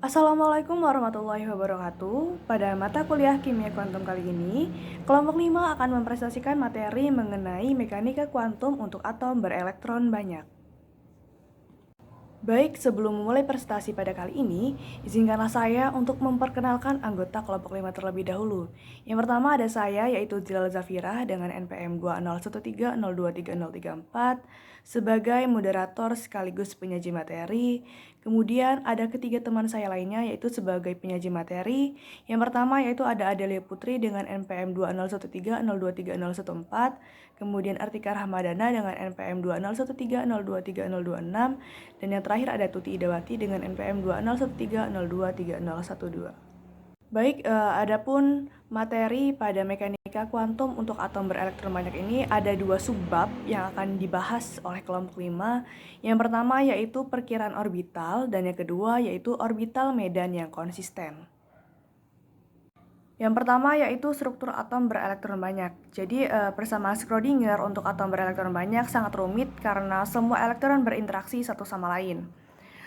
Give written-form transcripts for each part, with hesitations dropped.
Assalamualaikum warahmatullahi wabarakatuh. Pada mata kuliah kimia kuantum kali ini, kelompok 5 akan mempresentasikan materi mengenai mekanika kuantum untuk atom berelektron banyak. Baik, sebelum memulai presentasi pada kali ini, izinkanlah saya untuk memperkenalkan anggota kelompok 5 terlebih dahulu. Yang pertama ada saya, yaitu Zilal Zafira dengan NPM 20130230034 sebagai moderator sekaligus penyaji materi. Kemudian ada ketiga teman saya lainnya, yaitu sebagai penyaji materi. Yang pertama yaitu ada Adelia Putri dengan NPM 20130230014, kemudian Artika Rahmadana dengan NPM 20130230026, dan yang terakhir ada Tuti Idawati dengan NPM 20130230012. Baik, adapun materi pada mekanika kuantum untuk atom berelektron banyak ini ada dua subbab yang akan dibahas oleh kelompok 5. Yang pertama yaitu perkiraan orbital dan yang kedua yaitu orbital medan yang konsisten. Yang pertama yaitu struktur atom berelektron banyak. Jadi persamaan Schrödinger untuk atom berelektron banyak sangat rumit karena semua elektron berinteraksi satu sama lain.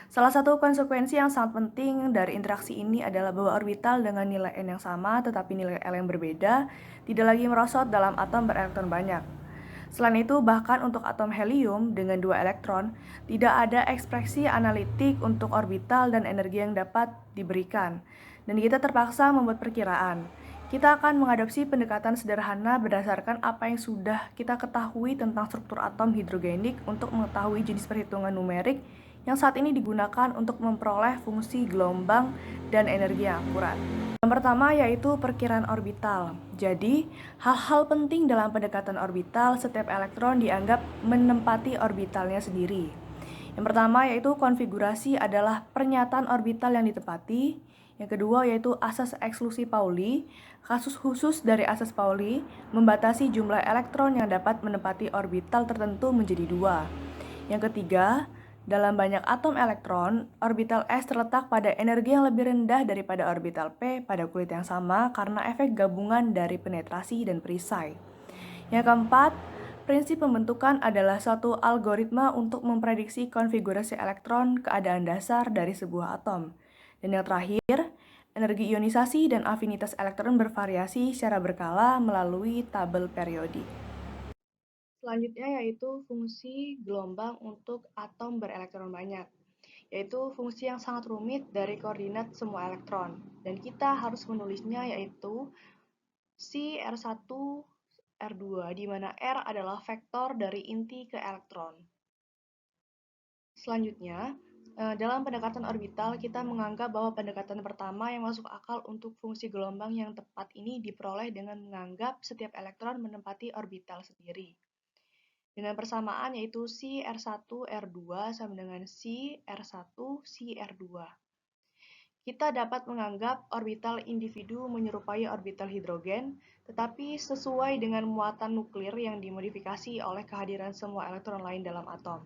Salah satu konsekuensi yang sangat penting dari interaksi ini adalah bahwa orbital dengan nilai n yang sama tetapi nilai L yang berbeda tidak lagi merosot dalam atom berelektron banyak. Selain itu, bahkan untuk atom helium dengan 2 elektron, tidak ada ekspresi analitik untuk orbital dan energi yang dapat diberikan. Dan kita terpaksa membuat perkiraan. Kita akan mengadopsi pendekatan sederhana berdasarkan apa yang sudah kita ketahui tentang struktur atom hidrogenik untuk mengetahui jenis perhitungan numerik yang saat ini digunakan untuk memperoleh fungsi gelombang dan energi yang akurat. Yang pertama yaitu perkiraan orbital. Jadi, hal-hal penting dalam pendekatan orbital, setiap elektron dianggap menempati orbitalnya sendiri. Yang pertama yaitu konfigurasi adalah pernyataan orbital yang ditempati. Yang kedua yaitu asas eksklusi Pauli. Kasus khusus dari asas Pauli membatasi jumlah elektron yang dapat menempati orbital tertentu menjadi 2. Yang ketiga, dalam banyak atom elektron, orbital S terletak pada energi yang lebih rendah daripada orbital P pada kulit yang sama karena efek gabungan dari penetrasi dan perisai. Yang keempat, prinsip pembentukan adalah suatu algoritma untuk memprediksi konfigurasi elektron keadaan dasar dari sebuah atom. Dan yang terakhir, energi ionisasi dan afinitas elektron bervariasi secara berkala melalui tabel periodik. Selanjutnya yaitu fungsi gelombang untuk atom berelektron banyak, yaitu fungsi yang sangat rumit dari koordinat semua elektron. Dan kita harus menulisnya yaitu C R1 R2, di mana R adalah vektor dari inti ke elektron. Selanjutnya, dalam pendekatan orbital, kita menganggap bahwa pendekatan pertama yang masuk akal untuk fungsi gelombang yang tepat ini diperoleh dengan menganggap setiap elektron menempati orbital sendiri. Dengan persamaan yaitu C R1 R2 sama dengan C R1 C R2. Kita dapat menganggap orbital individu menyerupai orbital hidrogen, tetapi sesuai dengan muatan nuklir yang dimodifikasi oleh kehadiran semua elektron lain dalam atom.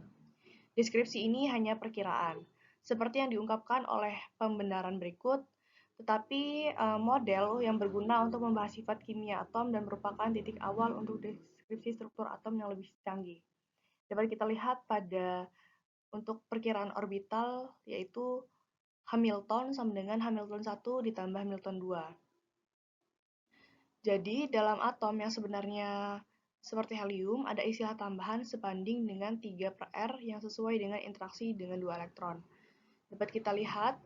Deskripsi ini hanya perkiraan, seperti yang diungkapkan oleh pembenaran berikut, tetapi model yang berguna untuk membahas sifat kimia atom dan merupakan titik awal untuk deskripsi struktur atom yang lebih canggih. Dapat kita lihat pada untuk perkiraan orbital yaitu Hamilton sama dengan Hamilton 1 ditambah Hamilton 2. Jadi dalam atom yang sebenarnya seperti helium ada istilah tambahan sebanding dengan 3 per R yang sesuai dengan interaksi dengan 2 elektron. Dapat kita lihat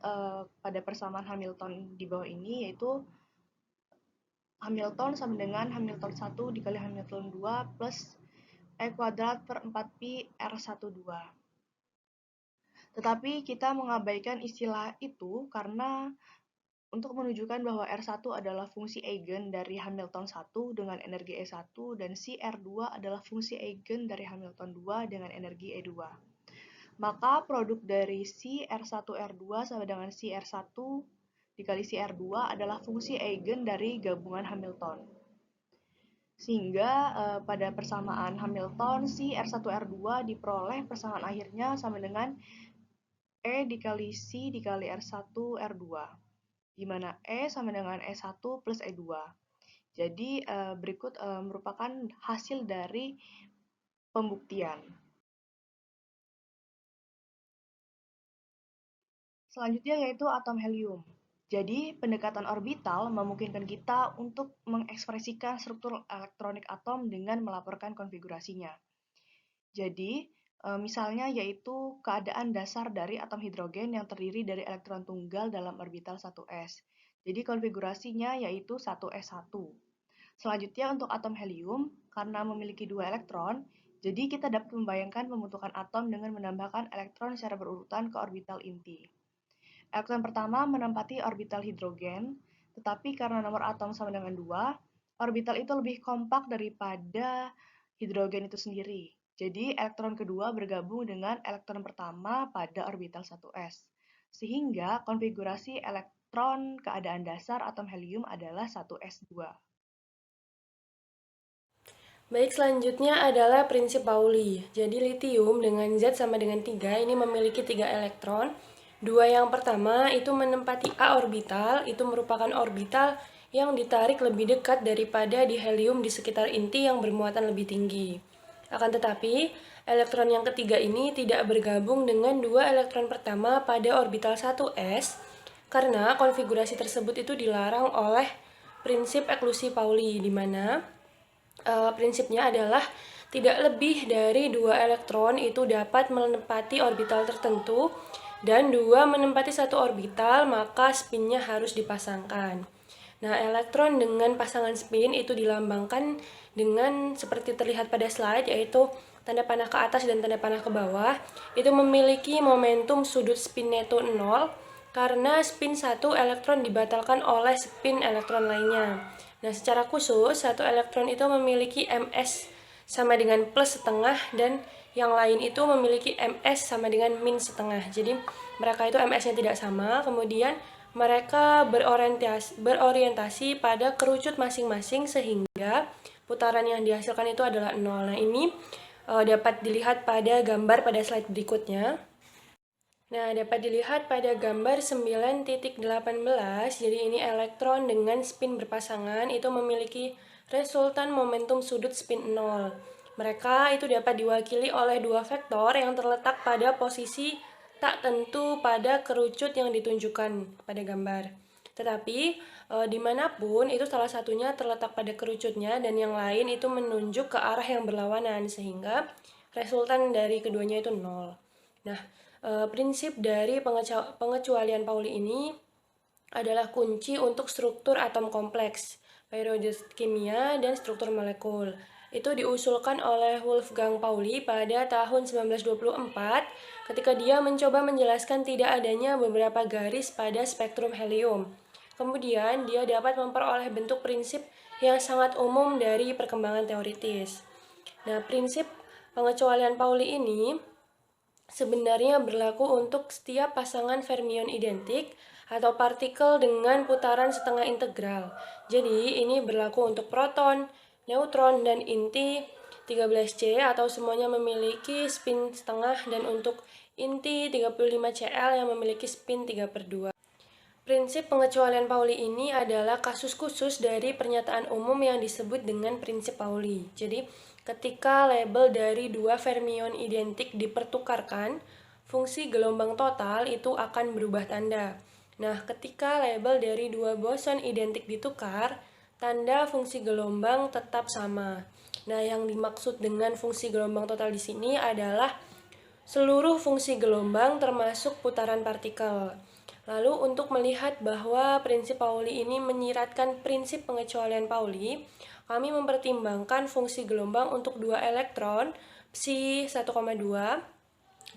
pada persamaan Hamilton di bawah ini yaitu Hamilton sama dengan Hamilton 1 dikali Hamilton 2 plus E kuadrat per 4pi R12. Tetapi kita mengabaikan istilah itu karena untuk menunjukkan bahwa R1 adalah fungsi eigen dari Hamilton 1 dengan energi E1 dan si R2 adalah fungsi eigen dari Hamilton 2 dengan energi E2. Maka produk dari si R1 R2 sama dengan si R1 dikali si R2 adalah fungsi eigen dari gabungan Hamilton. Sehingga pada persamaan Hamilton, si R1 R2 diperoleh persamaan akhirnya sama dengan E dikali C dikali R1 R2, di mana E sama dengan E1 plus E2. Jadi berikut merupakan hasil dari pembuktian. Selanjutnya yaitu atom helium. Jadi, pendekatan orbital memungkinkan kita untuk mengekspresikan struktur elektronik atom dengan melaporkan konfigurasinya. Jadi, misalnya yaitu keadaan dasar dari atom hidrogen yang terdiri dari elektron tunggal dalam orbital 1s. Jadi, konfigurasinya yaitu 1s1. Selanjutnya untuk atom helium, karena memiliki 2 elektron, jadi kita dapat membayangkan pembentukan atom dengan menambahkan elektron secara berurutan ke orbital inti. Elektron pertama menempati orbital hidrogen, tetapi karena nomor atom sama dengan 2, orbital itu lebih kompak daripada hidrogen itu sendiri. Jadi elektron kedua bergabung dengan elektron pertama pada orbital 1s. Sehingga konfigurasi elektron keadaan dasar atom helium adalah 1s2. Baik, selanjutnya adalah prinsip Pauli. Jadi litium dengan Z sama dengan 3 ini memiliki 3 elektron. Dua yang pertama itu menempati A orbital, itu merupakan orbital yang ditarik lebih dekat daripada di helium di sekitar inti yang bermuatan lebih tinggi. Akan tetapi, elektron yang ketiga ini tidak bergabung dengan dua elektron pertama pada orbital 1s karena konfigurasi tersebut itu dilarang oleh prinsip eklusi Pauli, di mana prinsipnya adalah tidak lebih dari 2 elektron itu dapat menempati orbital tertentu dan 2 menempati satu orbital, maka spinnya harus dipasangkan. Nah, elektron dengan pasangan spin itu dilambangkan dengan seperti terlihat pada slide, yaitu tanda panah ke atas dan tanda panah ke bawah. Itu memiliki momentum sudut spin neto 0 karena spin satu elektron dibatalkan oleh spin elektron lainnya. Nah, secara khusus, satu elektron itu memiliki ms sama dengan plus setengah dan yang lain itu memiliki ms sama dengan min setengah. Jadi, mereka itu ms-nya tidak sama, kemudian mereka berorientasi pada kerucut masing-masing sehingga putaran yang dihasilkan itu adalah 0. Nah, ini dapat dilihat pada gambar pada slide berikutnya. Nah, dapat dilihat pada gambar 9.18, jadi ini elektron dengan spin berpasangan itu memiliki resultan momentum sudut spin 0. Mereka itu dapat diwakili oleh dua vektor yang terletak pada posisi tak tentu pada kerucut yang ditunjukkan pada gambar. Tetapi, dimanapun itu salah satunya terletak pada kerucutnya dan yang lain itu menunjuk ke arah yang berlawanan, sehingga resultan dari keduanya itu 0. Nah, prinsip dari pengecualian Pauli ini adalah kunci untuk struktur atom kompleks, periode kimia, dan struktur molekul. Itu diusulkan oleh Wolfgang Pauli pada tahun 1924 ketika dia mencoba menjelaskan tidak adanya beberapa garis pada spektrum helium. Kemudian, dia dapat memperoleh bentuk prinsip yang sangat umum dari perkembangan teoritis. Nah, prinsip pengecualian Pauli ini sebenarnya berlaku untuk setiap pasangan fermion identik atau partikel dengan putaran setengah integral. Jadi, ini berlaku untuk proton, neutron, dan inti 13C atau semuanya memiliki spin setengah, dan untuk inti 35Cl yang memiliki spin 3/2. Prinsip pengecualian Pauli ini adalah kasus khusus dari pernyataan umum yang disebut dengan prinsip Pauli. Jadi, ketika label dari dua fermion identik dipertukarkan, fungsi gelombang total itu akan berubah tanda. Nah, ketika label dari dua boson identik ditukar, tanda fungsi gelombang tetap sama. Nah, yang dimaksud dengan fungsi gelombang total di sini adalah seluruh fungsi gelombang termasuk putaran partikel. Lalu untuk melihat bahwa prinsip Pauli ini menyiratkan prinsip pengecualian Pauli, kami mempertimbangkan fungsi gelombang untuk dua elektron psi 1,2,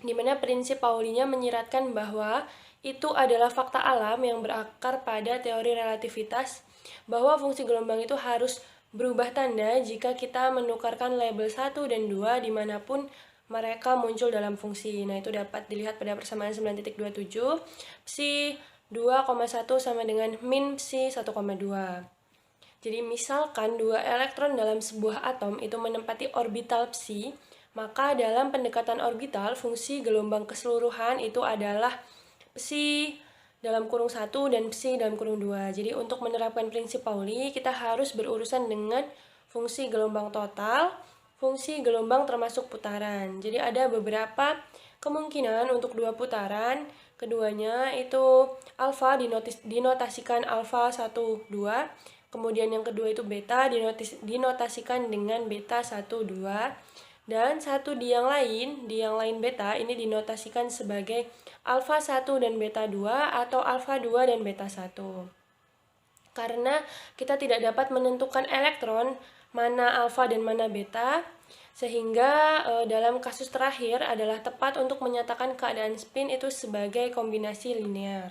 di mana prinsip Paulinya menyiratkan bahwa itu adalah fakta alam yang berakar pada teori relativitas, bahwa fungsi gelombang itu harus berubah tanda jika kita menukarkan label 1 dan 2 dimanapun mereka muncul dalam fungsi. Nah, itu dapat dilihat pada persamaan 9.27, psi 2,1 sama dengan min psi 1,2. Jadi, misalkan dua elektron dalam sebuah atom itu menempati orbital psi, maka dalam pendekatan orbital, fungsi gelombang keseluruhan itu adalah psi dalam kurung 1 dan psi dalam kurung 2. Jadi, untuk menerapkan prinsip Pauli, kita harus berurusan dengan fungsi gelombang total, fungsi gelombang termasuk putaran. Jadi, ada beberapa kemungkinan untuk dua putaran Keduanya itu alfa dinotasikan alfa 1, 2. Kemudian yang kedua itu beta dinotasikan dengan beta 1, 2. Dan di yang lain beta ini dinotasikan sebagai alfa 1 dan beta 2 atau alfa 2 dan beta 1. Karena kita tidak dapat menentukan elektron mana alfa dan mana beta, sehingga dalam kasus terakhir adalah tepat untuk menyatakan keadaan spin itu sebagai kombinasi linear.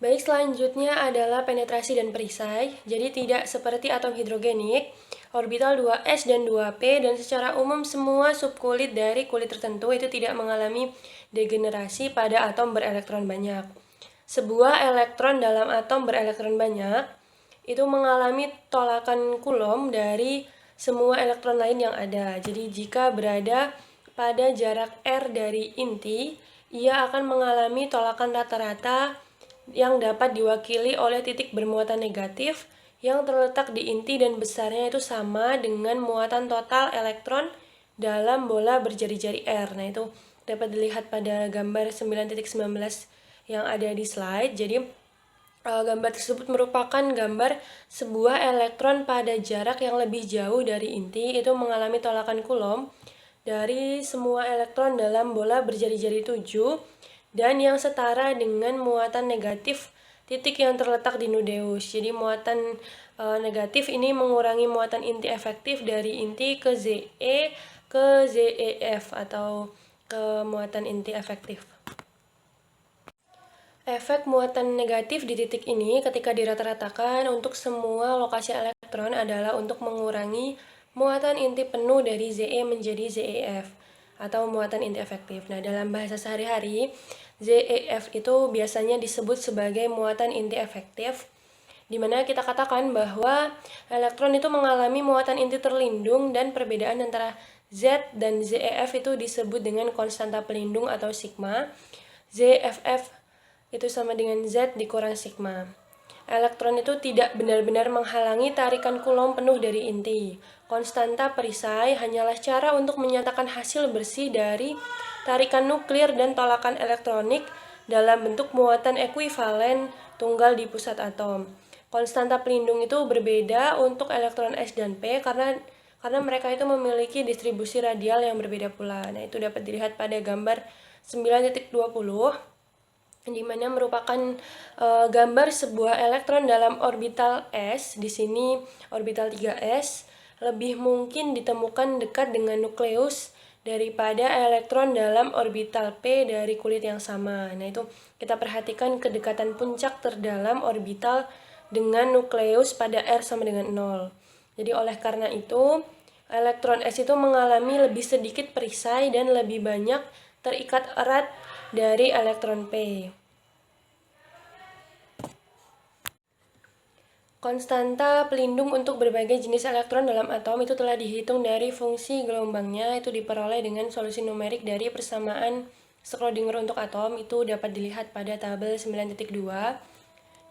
Baik, selanjutnya adalah penetrasi dan perisai. Jadi tidak seperti atom hidrogenik, orbital 2s dan 2p, dan secara umum semua subkulit dari kulit tertentu itu tidak mengalami degenerasi pada atom berelektron banyak. Sebuah elektron dalam atom berelektron banyak itu mengalami tolakan Coulomb dari semua elektron lain yang ada. Jadi jika berada pada jarak R dari inti, ia akan mengalami tolakan rata-rata yang dapat diwakili oleh titik bermuatan negatif yang terletak di inti dan besarnya itu sama dengan muatan total elektron dalam bola berjari-jari R. Nah, itu dapat dilihat pada gambar 9.19 yang ada di slide. Jadi gambar tersebut merupakan gambar sebuah elektron pada jarak yang lebih jauh dari inti itu mengalami tolakan Coulomb dari semua elektron dalam bola berjari-jari 7 dan yang setara dengan muatan negatif titik yang terletak di nucleus. Jadi muatan negatif ini mengurangi muatan inti efektif dari inti ke Ze ke ZeF atau ke muatan inti efektif. Efek muatan negatif di titik ini ketika dirata-ratakan untuk semua lokasi elektron adalah untuk mengurangi muatan inti penuh dari Ze menjadi ZeF atau muatan inti efektif. Nah, dalam bahasa sehari-hari, ZeF itu biasanya disebut sebagai muatan inti efektif, di mana kita katakan bahwa elektron itu mengalami muatan inti terlindung dan perbedaan antara Z dan ZeF itu disebut dengan konstanta pelindung atau sigma. ZeF itu sama dengan Z dikurang sigma. Elektron itu tidak benar-benar menghalangi tarikan Coulomb penuh dari inti. Konstanta perisai hanyalah cara untuk menyatakan hasil bersih dari tarikan nuklir dan tolakan elektronik dalam bentuk muatan ekuivalen tunggal di pusat atom. Konstanta pelindung itu berbeda untuk elektron S dan P karena mereka itu memiliki distribusi radial yang berbeda pula. Nah, itu dapat dilihat pada gambar 9.20 di mana merupakan gambar sebuah elektron dalam orbital S. Di sini orbital 3s lebih mungkin ditemukan dekat dengan nukleus daripada elektron dalam orbital P dari kulit yang sama. Nah, itu kita perhatikan kedekatan puncak terdalam orbital dengan nukleus pada R sama dengan 0. Jadi oleh karena itu, elektron S itu mengalami lebih sedikit perisai dan lebih banyak terikat erat dari elektron P. Konstanta pelindung untuk berbagai jenis elektron dalam atom itu telah dihitung dari fungsi gelombangnya, itu diperoleh dengan solusi numerik dari persamaan Schrödinger untuk atom. Itu dapat dilihat pada tabel 9.2,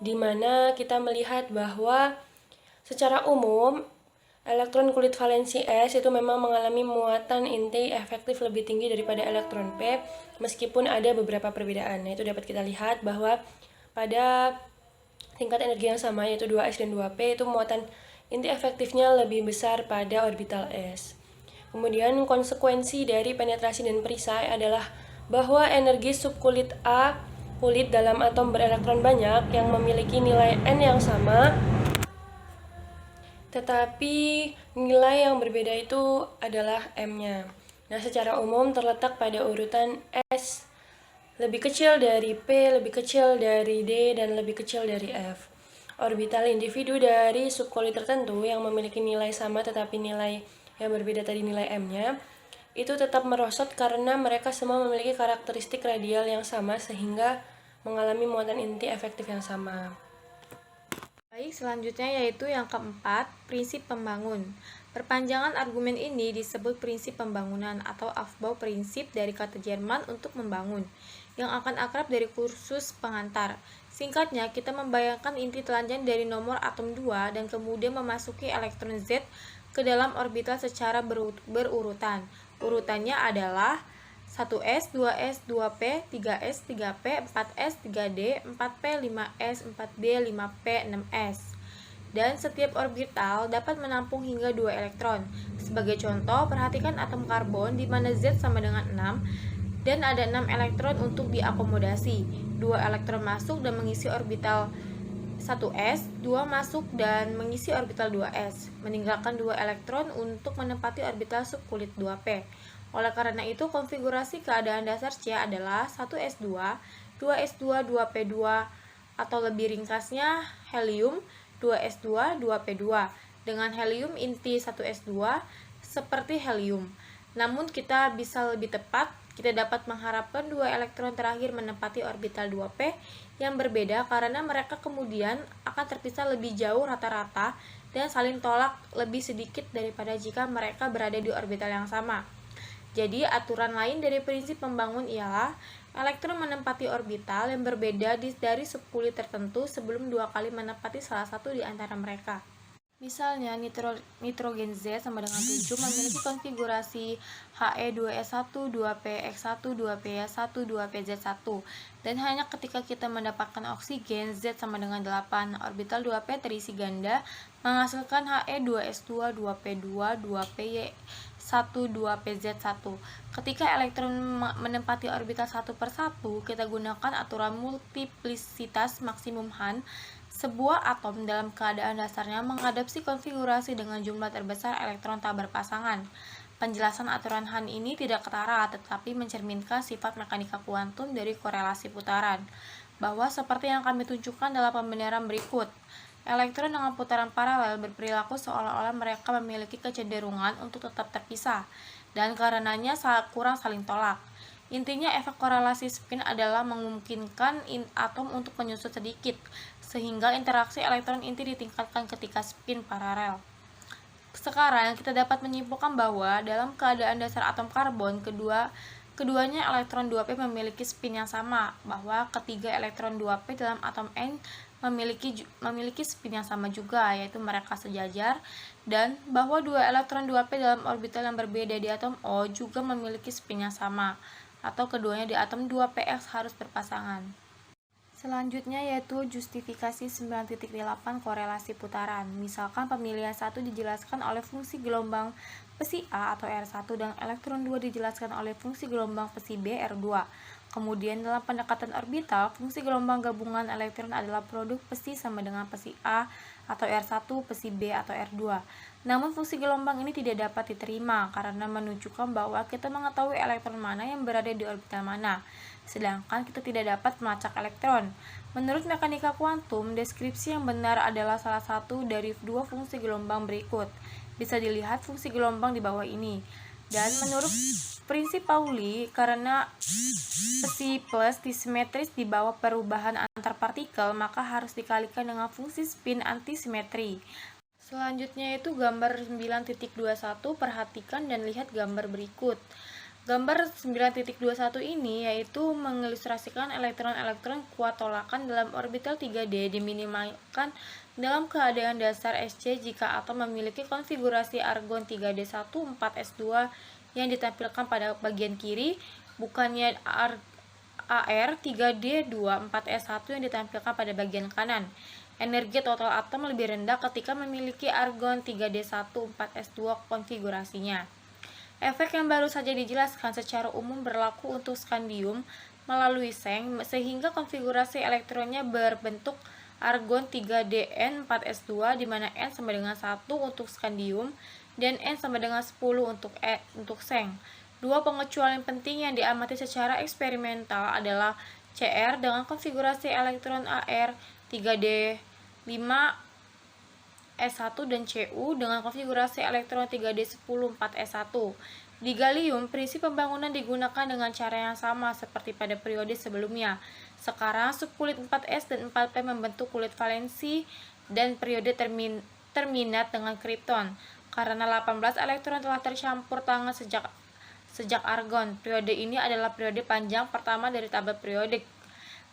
di mana kita melihat bahwa secara umum elektron kulit valensi S itu memang mengalami muatan inti efektif lebih tinggi daripada elektron P, meskipun ada beberapa perbedaan. Nah, itu dapat kita lihat bahwa pada tingkat energi yang sama, yaitu 2s dan 2p, itu muatan inti efektifnya lebih besar pada orbital S. Kemudian konsekuensi dari penetrasi dan perisai adalah bahwa energi subkulit A, kulit dalam atom berelektron banyak yang memiliki nilai N yang sama, tetapi nilai yang berbeda itu adalah M-nya. Nah, secara umum terletak pada urutan S lebih kecil dari P, lebih kecil dari D, dan lebih kecil dari F. Orbital individu dari subkulit tertentu yang memiliki nilai sama tetapi nilai yang berbeda tadi nilai M-nya, itu tetap merosot karena mereka semua memiliki karakteristik radial yang sama sehingga mengalami muatan inti efektif yang sama. Baik, selanjutnya yaitu yang keempat, prinsip pembangun. Perpanjangan argumen ini disebut prinsip pembangunan atau Aufbau prinsip dari kata Jerman untuk membangun, yang akan akrab dari kursus pengantar. Singkatnya, kita membayangkan inti telanjang dari nomor atom 2 dan kemudian memasuki elektron Z ke dalam orbital secara berurutan. Urutannya adalah 1s, 2s, 2p, 3s, 3p, 4s, 3d, 4p, 5s, 4d, 5p, 6s. Dan setiap orbital dapat menampung hingga 2 elektron. Sebagai contoh, perhatikan atom karbon di mana Z sama dengan 6 dan ada 6 elektron untuk diakomodasi. 2 elektron masuk dan mengisi orbital 1s, 2 masuk dan mengisi orbital 2s, meninggalkan 2 elektron untuk menempati orbital subkulit 2p. Oleh karena itu, konfigurasi keadaan dasar C adalah 1s2, 2s2, 2p2, atau lebih ringkasnya helium, 2s2, 2p2, dengan helium inti 1s2 seperti helium. Namun kita bisa lebih tepat, kita dapat mengharapkan 2 elektron terakhir menempati orbital 2p yang berbeda karena mereka kemudian akan terpisah lebih jauh rata-rata dan saling tolak lebih sedikit daripada jika mereka berada di orbital yang sama. Jadi, aturan lain dari prinsip pembangun ialah elektron menempati orbital yang berbeda dari subkulit tertentu sebelum 2 kali menempati salah satu di antara mereka. Misalnya, nitrogen Z sama dengan 7 memiliki konfigurasi He2S1, 2px1, 2p1, 2pz1. Dan hanya ketika kita mendapatkan oksigen Z sama dengan 8, orbital 2p terisi ganda, menghasilkan He2S2, 2p2, 2py1, 2pz1. Ketika elektron menempati orbital satu per satu, kita gunakan aturan multiplisitas maksimum Hahn. Sebuah atom dalam keadaan dasarnya mengadopsi konfigurasi dengan jumlah terbesar elektron tak berpasangan. Penjelasan aturan Hahn ini tidak ketara, tetapi mencerminkan sifat mekanika kuantum dari korelasi putaran, bahwa seperti yang kami tunjukkan dalam pembenaran berikut. Elektron dengan putaran paralel berperilaku seolah-olah mereka memiliki kecenderungan untuk tetap terpisah, dan karenanya kurang saling tolak. Intinya, efek korelasi spin adalah memungkinkan atom untuk menyusut sedikit, sehingga interaksi elektron inti ditingkatkan ketika spin paralel. Sekarang, kita dapat menyimpulkan bahwa dalam keadaan dasar atom karbon, keduanya elektron 2p memiliki spin yang sama, bahwa ketiga elektron 2p dalam atom N memiliki spin yang sama juga, yaitu mereka sejajar, dan bahwa 2 elektron 2p dalam orbital yang berbeda di atom O juga memiliki spin yang sama, atau keduanya di atom 2px harus berpasangan. Selanjutnya yaitu justifikasi 9.8 korelasi putaran. Misalkan pemilihan 1 dijelaskan oleh fungsi gelombang pesi A atau R1 dan elektron 2 dijelaskan oleh fungsi gelombang pesi B R2. Kemudian dalam pendekatan orbital, fungsi gelombang gabungan elektron adalah produk pesi sama dengan pesi A atau R1, pesi B atau R2. Namun fungsi gelombang ini tidak dapat diterima karena menunjukkan bahwa kita mengetahui elektron mana yang berada di orbital mana, sedangkan kita tidak dapat melacak elektron. Menurut mekanika kuantum, deskripsi yang benar adalah salah satu dari 2 fungsi gelombang berikut. Bisa dilihat fungsi gelombang di bawah ini. Dan menurut prinsip Pauli, karena pesi plus disimetris di bawah perubahan antar partikel, maka harus dikalikan dengan fungsi spin antisimetri. Selanjutnya itu gambar 9.21, perhatikan dan lihat gambar berikut. Gambar 9.21 ini yaitu mengilustrasikan elektron-elektron kuat tolakan dalam orbital 3D diminimalkan dalam keadaan dasar SC jika atom memiliki konfigurasi argon 3D1, 4s2 yang ditampilkan pada bagian kiri, bukannya AR 3D2, 4s1 yang ditampilkan pada bagian kanan. Energi total atom lebih rendah ketika memiliki argon 3D1, 4s2 konfigurasinya. Efek yang baru saja dijelaskan secara umum berlaku untuk skandium melalui seng, sehingga konfigurasi elektronnya berbentuk argon 3DN 4s2 di mana N sama dengan 1 untuk skandium dan N sama dengan 10 untuk seng. Dua pengecualian penting yang diamati secara eksperimental adalah CR dengan konfigurasi elektron AR 3D5 S1 dan Cu dengan konfigurasi elektron 3D10 4S1. Di gallium, prinsip pembangunan digunakan dengan cara yang sama seperti pada periode sebelumnya. Sekarang, subkulit 4S dan 4P membentuk kulit valensi dan periode terminat dengan kripton. Karena 18 elektron telah tercampur tangan sejak argon. Periode ini adalah periode panjang pertama dari tabel periodik.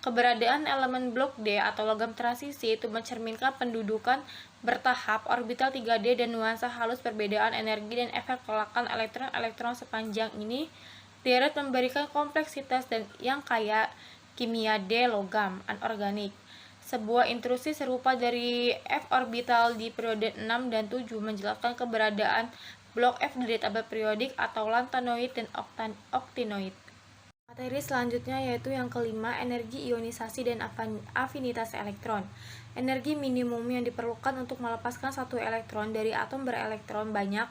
Keberadaan elemen blok D atau logam transisi itu mencerminkan pendudukan bertahap orbital 3D dan nuansa halus perbedaan energi dan efek tolakan elektron-elektron sepanjang ini Deret memberikan kompleksitas dan yang kaya kimia D logam anorganik. Sebuah intrusi serupa dari F orbital di periode 6 dan 7 menjelaskan keberadaan blok F dari tabel periodik atau lantanoid dan oktinoid. Materi selanjutnya yaitu yang kelima, energi ionisasi dan afinitas elektron. Energi minimum yang diperlukan untuk melepaskan satu elektron dari atom berelektron banyak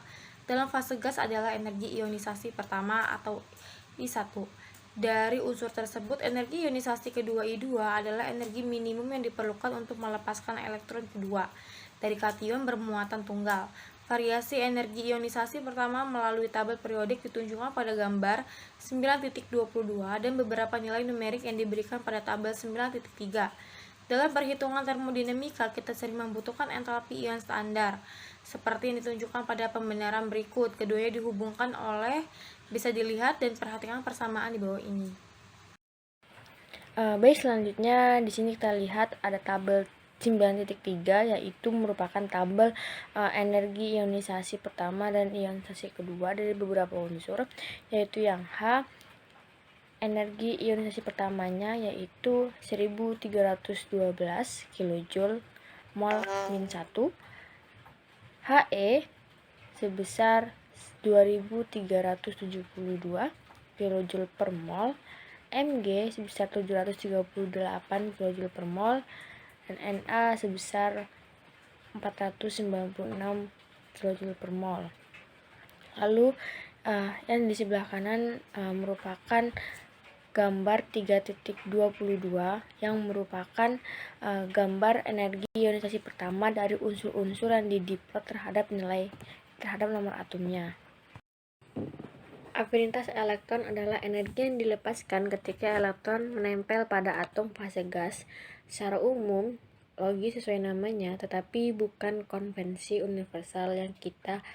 dalam fase gas adalah energi ionisasi pertama atau I1. Dari unsur tersebut, energi ionisasi kedua I2 adalah energi minimum yang diperlukan untuk melepaskan elektron kedua dari kation bermuatan tunggal. Variasi energi ionisasi pertama melalui tabel periodik ditunjukkan pada gambar 9.22 dan beberapa nilai numerik yang diberikan pada tabel 9.3. Dalam perhitungan termodinamika, kita sering membutuhkan entalpi ion standar, seperti yang ditunjukkan pada pembenaran berikut. Keduanya dihubungkan oleh bisa dilihat dan perhatikan persamaan di bawah ini. Baik, selanjutnya di sini kita lihat ada tabel 9.3 yaitu merupakan tabel energi ionisasi pertama dan ionisasi kedua dari beberapa unsur, yaitu yang H. Energi ionisasi pertamanya yaitu 1312 kJ mol min 1. He sebesar 2372 kJ per mol. Mg sebesar 738 kJ per mol. Dan Na sebesar 496 kJ per mol. Lalu yang di sebelah kanan merupakan gambar 3.22 yang merupakan gambar energi ionisasi pertama dari unsur-unsur yang didiplot terhadap nomor atomnya. Afinitas elektron adalah energi yang dilepaskan ketika elektron menempel pada atom fase gas. Secara umum, logis sesuai namanya, tetapi bukan konvensi universal yang kita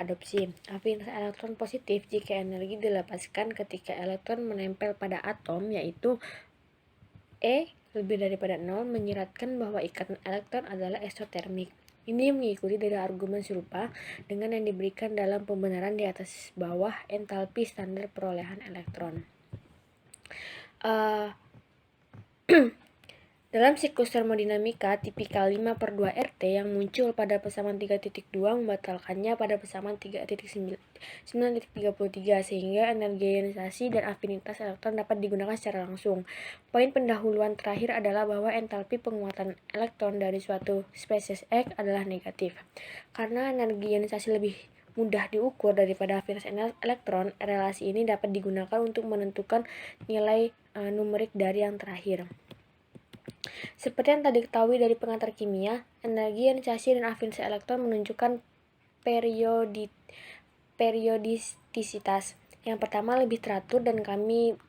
adopsi. Afinitas elektron positif jika energi dilepaskan ketika elektron menempel pada atom, yaitu E lebih daripada 0, menyiratkan bahwa ikatan elektron adalah eksotermik. Ini mengikuti dari argumen serupa dengan yang diberikan dalam pembenaran di atas bawah entalpi standar perolehan elektron. Dalam siklus termodinamika, tipikal 5/2 RT yang muncul pada persamaan 3.2 membatalkannya pada persamaan 3.9.33 sehingga energi ionisasi dan afinitas elektron dapat digunakan secara langsung. Poin pendahuluan terakhir adalah bahwa entalpi penguatan elektron dari suatu spesies X adalah negatif. Karena energi ionisasi lebih mudah diukur daripada afinitas elektron, relasi ini dapat digunakan untuk menentukan nilai numerik dari yang terakhir. Seperti yang tadi diketahui dari pengantar kimia, energi ionisasi dan afinitas elektron menunjukkan periodisitas. Yang pertama lebih teratur dan kami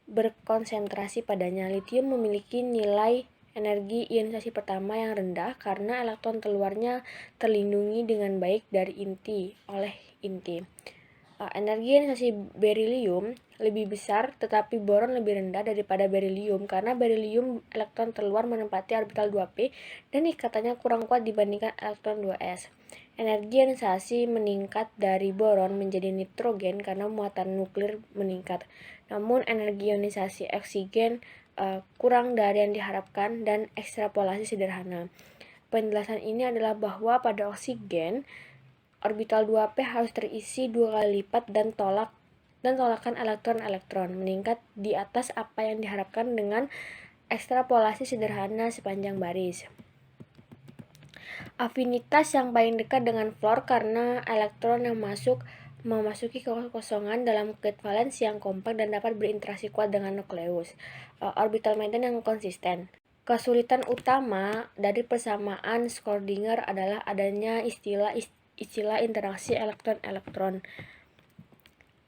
berkonsentrasi padanya. Litium memiliki nilai energi ionisasi pertama yang rendah karena elektron keluarnya terlindungi dengan baik dari inti oleh inti. Energi ionisasi berilium lebih besar, tetapi boron lebih rendah daripada berilium karena berilium elektron terluar menempati orbital 2p dan ikatannya kurang kuat dibandingkan elektron 2s. Energi ionisasi meningkat dari boron menjadi nitrogen karena muatan nuklir meningkat. Namun energi ionisasi oksigen kurang dari yang diharapkan dan ekstrapolasi sederhana. Penjelasan ini adalah bahwa pada oksigen orbital 2p harus terisi 2 kali lipat dan tolakan elektron-elektron meningkat di atas apa yang diharapkan dengan ekstrapolasi sederhana sepanjang baris. Afinitas yang paling dekat dengan fluor karena elektron yang memasuki kekosongan dalam gate valensi yang kompak dan dapat berinteraksi kuat dengan nukleus. Orbital maiden yang konsisten. Kesulitan utama dari persamaan Schrödinger adalah adanya istilah interaksi elektron-elektron.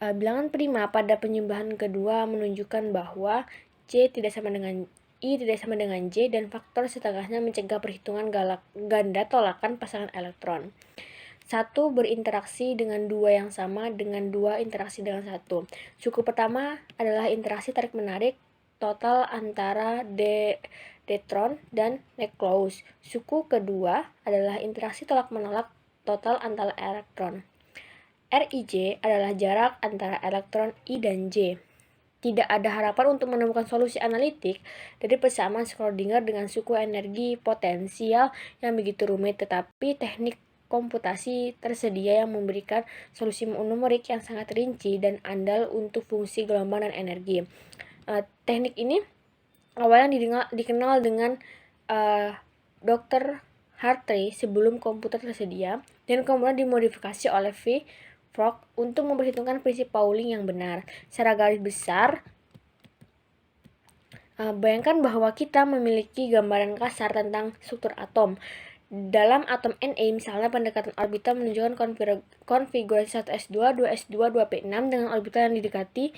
Bilangan prima pada penyembahan kedua menunjukkan bahwa I tidak sama dengan J dan faktor setengahnya mencegah perhitungan ganda tolakan pasangan elektron. 1 berinteraksi dengan 2 yang sama dengan 2 interaksi dengan 1. Suku pertama adalah interaksi tarik-menarik total antara deuteron dan nukleus. Suku kedua adalah interaksi tolak-menolak total antara elektron. Rij adalah jarak antara elektron I dan J. Tidak ada harapan untuk menemukan solusi analitik dari persamaan Schrödinger dengan suku energi potensial yang begitu rumit, tetapi teknik komputasi tersedia yang memberikan solusi numerik yang sangat rinci dan andal untuk fungsi gelombang dan energi. Teknik ini awalnya dikenal dengan Dr. Hartree sebelum komputer tersedia, dan kemudian dimodifikasi oleh V. Vogt untuk memperhitungkan prinsip Pauling yang benar. Secara garis besar, bayangkan bahwa kita memiliki gambaran kasar tentang struktur atom. Dalam atom Na, misalnya pendekatan orbital menunjukkan konfigurasi 1s2, 2s2, 2p6 dengan orbital yang didekati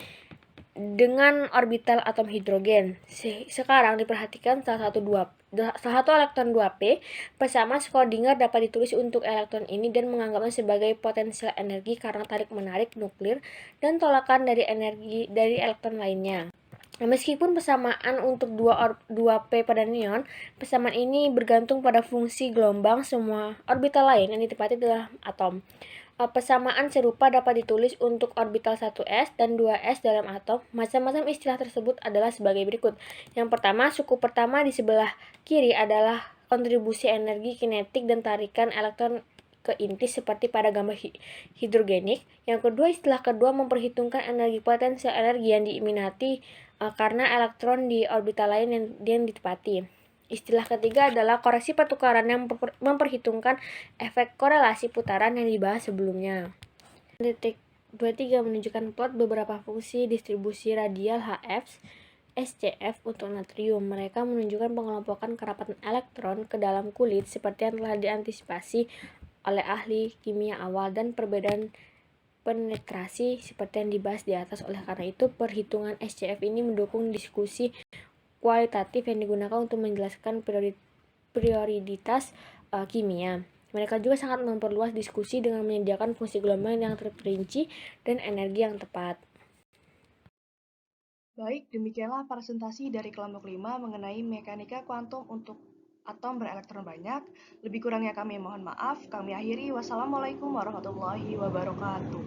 dengan orbital atom hidrogen. Sekarang diperhatikan salah satu elektron 2p. Persamaan Schrödinger dapat ditulis untuk elektron ini dan menganggapnya sebagai potensial energi karena tarik-menarik nuklir dan tolakan dari energi dari elektron lainnya. Meskipun persamaan untuk 2p pada neon, persamaan ini bergantung pada fungsi gelombang semua orbital lain yang ditempati dalam atom. Persamaan serupa dapat ditulis untuk orbital 1s dan 2s dalam atom. Macam-macam istilah tersebut adalah sebagai berikut. Yang pertama, suku pertama di sebelah kiri adalah kontribusi energi kinetik dan tarikan elektron ke inti seperti pada gambar hidrogenik. Yang kedua, istilah kedua memperhitungkan energi potensial energi yang diminati karena elektron di orbital lain yang ditempati. Istilah ketiga adalah koreksi pertukaran yang memperhitungkan efek korelasi putaran yang dibahas sebelumnya. Detik 23 menunjukkan plot beberapa fungsi distribusi radial HF, SCF untuk natrium. Mereka menunjukkan pengelompokan kerapatan elektron ke dalam kulit seperti yang telah diantisipasi oleh ahli kimia awal, dan perbedaan penetrasi seperti yang dibahas di atas. Oleh karena itu, perhitungan SCF ini mendukung diskusi kualitatif yang digunakan untuk menjelaskan prioritas kimia. Mereka juga sangat memperluas diskusi dengan menyediakan fungsi gelombang yang terperinci dan energi yang tepat. Baik, demikianlah presentasi dari kelompok 5 mengenai mekanika kuantum untuk atom berelektron banyak. Lebih kurangnya kami mohon maaf. Kami akhiri. Wassalamualaikum warahmatullahi wabarakatuh.